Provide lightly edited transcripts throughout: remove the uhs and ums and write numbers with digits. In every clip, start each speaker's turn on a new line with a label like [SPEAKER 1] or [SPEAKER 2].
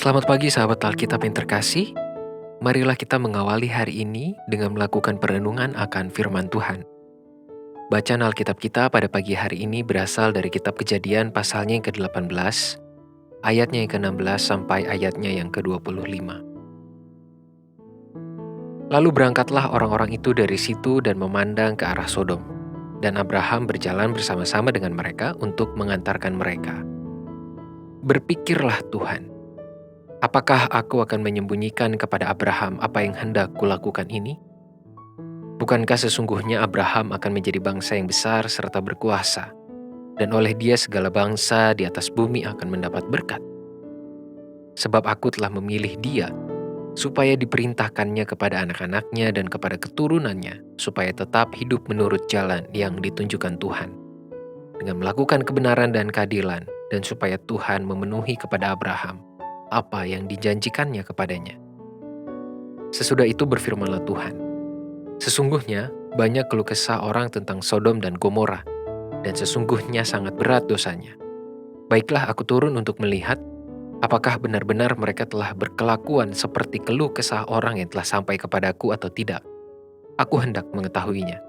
[SPEAKER 1] Selamat pagi sahabat Alkitab yang terkasih. Marilah kita mengawali hari ini dengan melakukan perenungan akan firman Tuhan. Bacaan Alkitab kita pada pagi hari ini berasal dari kitab Kejadian pasalnya yang ke-18, ayatnya yang ke-16 sampai ayatnya yang ke-25. Lalu berangkatlah orang-orang itu dari situ dan memandang ke arah Sodom. Dan Abraham berjalan bersama-sama dengan mereka untuk mengantarkan mereka. Berpikirlah Tuhan, apakah aku akan menyembunyikan kepada Abraham apa yang hendak kulakukan ini? Bukankah sesungguhnya Abraham akan menjadi bangsa yang besar serta berkuasa, dan oleh dia segala bangsa di atas bumi akan mendapat berkat? Sebab aku telah memilih dia, supaya diperintahkannya kepada anak-anaknya dan kepada keturunannya, supaya tetap hidup menurut jalan yang ditunjukkan Tuhan, dengan melakukan kebenaran dan keadilan, dan supaya Tuhan memenuhi kepada Abraham apa yang dijanjikannya kepadanya. Sesudah itu berfirmanlah Tuhan, sesungguhnya banyak keluh kesah orang tentang Sodom dan Gomora, dan sesungguhnya sangat berat dosanya. Baiklah aku turun untuk melihat, apakah benar-benar mereka telah berkelakuan seperti keluh kesah orang yang telah sampai kepadaku atau tidak. Aku hendak mengetahuinya.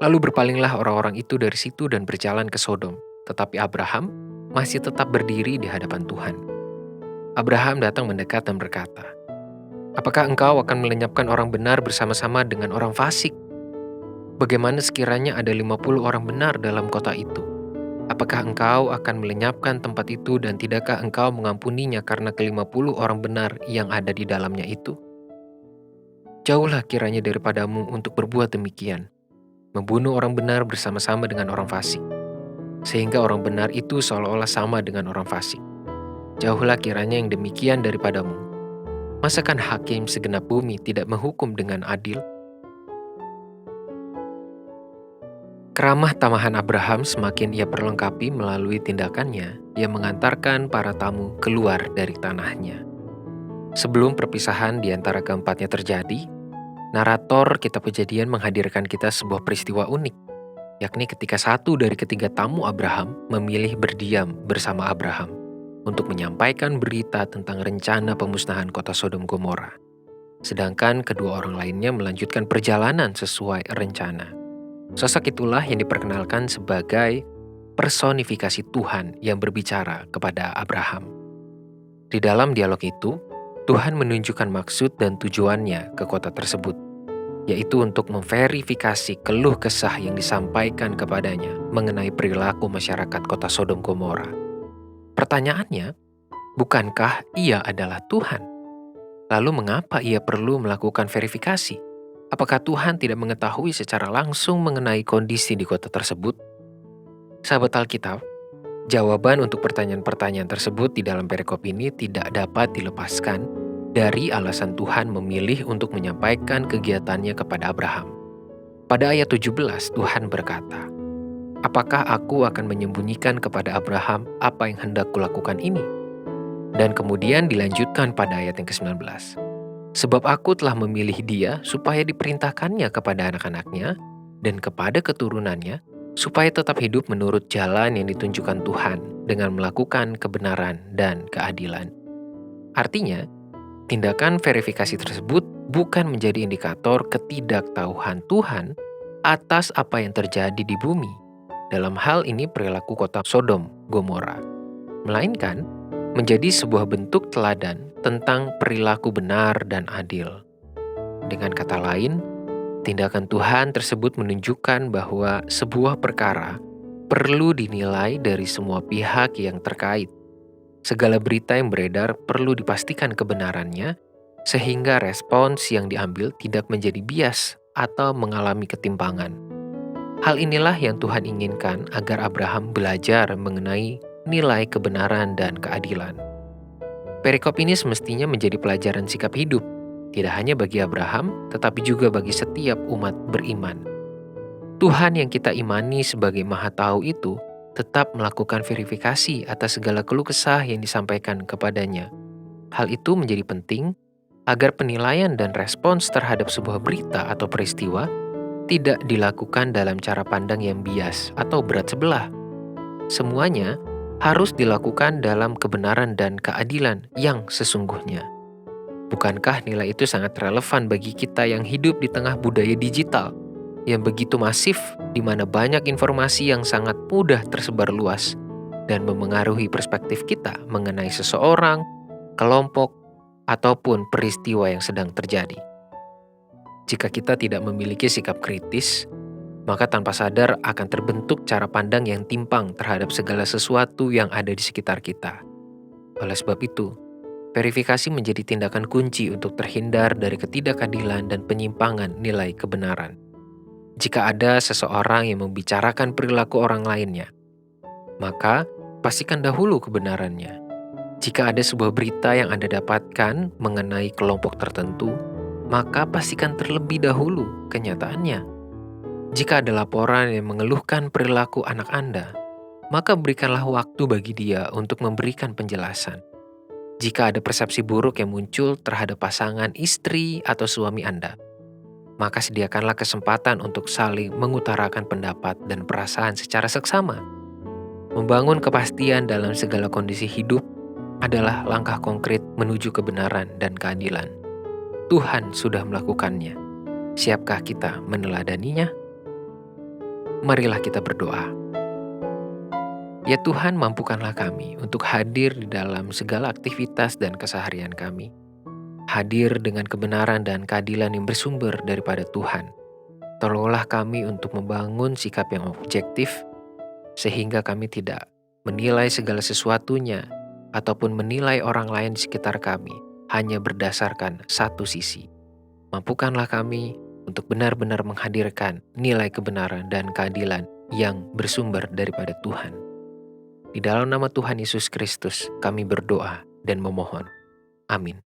[SPEAKER 1] Lalu berpalinglah orang-orang itu dari situ dan berjalan ke Sodom, tetapi Abraham masih tetap berdiri di hadapan Tuhan. Abraham datang mendekat dan berkata, "Apakah engkau akan melenyapkan orang benar bersama-sama dengan orang fasik? Bagaimana sekiranya ada 50 orang benar dalam kota itu? Apakah engkau akan melenyapkan tempat itu dan tidakkah engkau mengampuninya karena ke-50 orang benar yang ada di dalamnya itu? Jauhlah kiranya daripadamu untuk berbuat demikian, membunuh orang benar bersama-sama dengan orang fasik, sehingga orang benar itu seolah-olah sama dengan orang fasik. Jauhlah kiranya yang demikian daripadamu. Masakan hakim segenap bumi tidak menghukum dengan adil?" Keramah tamahan Abraham semakin ia perlengkapi melalui tindakannya yang mengantarkan para tamu keluar dari tanahnya. Sebelum perpisahan di antara keempatnya terjadi, narator kitab Kejadian menghadirkan kita sebuah peristiwa unik, yakni ketika satu dari ketiga tamu Abraham memilih berdiam bersama Abraham untuk menyampaikan berita tentang rencana pemusnahan kota Sodom Gomora. Sedangkan kedua orang lainnya melanjutkan perjalanan sesuai rencana. Sosok itulah yang diperkenalkan sebagai personifikasi Tuhan yang berbicara kepada Abraham. Di dalam dialog itu, Tuhan menunjukkan maksud dan tujuannya ke kota tersebut, yaitu untuk memverifikasi keluh kesah yang disampaikan kepadanya mengenai perilaku masyarakat kota Sodom Gomora. Pertanyaannya, bukankah ia adalah Tuhan? Lalu mengapa ia perlu melakukan verifikasi? Apakah Tuhan tidak mengetahui secara langsung mengenai kondisi di kota tersebut? Sahabat Alkitab, jawaban untuk pertanyaan-pertanyaan tersebut di dalam perikop ini tidak dapat dilepaskan dari alasan Tuhan memilih untuk menyampaikan kegiatannya kepada Abraham. Pada ayat 17, Tuhan berkata, "Apakah aku akan menyembunyikan kepada Abraham apa yang hendak kulakukan ini?" Dan kemudian dilanjutkan pada ayat yang ke-19. "Sebab aku telah memilih dia supaya diperintahkannya kepada anak-anaknya dan kepada keturunannya, supaya tetap hidup menurut jalan yang ditunjukkan Tuhan dengan melakukan kebenaran dan keadilan." Artinya, tindakan verifikasi tersebut bukan menjadi indikator ketidaktahuan Tuhan atas apa yang terjadi di bumi, dalam hal ini perilaku kota Sodom Gomora, melainkan menjadi sebuah bentuk teladan tentang perilaku benar dan adil. Dengan kata lain, tindakan Tuhan tersebut menunjukkan bahwa sebuah perkara perlu dinilai dari semua pihak yang terkait. Segala berita yang beredar perlu dipastikan kebenarannya, sehingga respons yang diambil tidak menjadi bias atau mengalami ketimpangan. Hal inilah yang Tuhan inginkan agar Abraham belajar mengenai nilai kebenaran dan keadilan. Perikop ini semestinya menjadi pelajaran sikap hidup, tidak hanya bagi Abraham, tetapi juga bagi setiap umat beriman. Tuhan yang kita imani sebagai Maha Tahu itu tetap melakukan verifikasi atas segala keluh kesah yang disampaikan kepadanya. Hal itu menjadi penting agar penilaian dan respons terhadap sebuah berita atau peristiwa tidak dilakukan dalam cara pandang yang bias atau berat sebelah. Semuanya harus dilakukan dalam kebenaran dan keadilan yang sesungguhnya. Bukankah nilai itu sangat relevan bagi kita yang hidup di tengah budaya digital yang begitu masif, di mana banyak informasi yang sangat mudah tersebar luas dan memengaruhi perspektif kita mengenai seseorang, kelompok, ataupun peristiwa yang sedang terjadi? Jika kita tidak memiliki sikap kritis, maka tanpa sadar akan terbentuk cara pandang yang timpang terhadap segala sesuatu yang ada di sekitar kita. Oleh sebab itu, verifikasi menjadi tindakan kunci untuk terhindar dari ketidakadilan dan penyimpangan nilai kebenaran. Jika ada seseorang yang membicarakan perilaku orang lainnya, maka pastikan dahulu kebenarannya. Jika ada sebuah berita yang Anda dapatkan mengenai kelompok tertentu, maka pastikan terlebih dahulu kenyataannya. Jika ada laporan yang mengeluhkan perilaku anak Anda, maka berikanlah waktu bagi dia untuk memberikan penjelasan. Jika ada persepsi buruk yang muncul terhadap pasangan istri atau suami Anda, maka sediakanlah kesempatan untuk saling mengutarakan pendapat dan perasaan secara seksama. Membangun kepastian dalam segala kondisi hidup adalah langkah konkret menuju kebenaran dan keadilan. Tuhan sudah melakukannya. Siapkah kita meneladaninya? Marilah kita berdoa. Ya Tuhan, mampukanlah kami untuk hadir di dalam segala aktivitas dan keseharian kami. Hadir dengan kebenaran dan keadilan yang bersumber daripada Tuhan. Tolonglah kami untuk membangun sikap yang objektif, sehingga kami tidak menilai segala sesuatunya ataupun menilai orang lain di sekitar kami hanya berdasarkan satu sisi. Mampukanlah kami untuk benar-benar menghadirkan nilai kebenaran dan keadilan yang bersumber daripada Tuhan. Di dalam nama Tuhan Yesus Kristus kami berdoa dan memohon. Amin.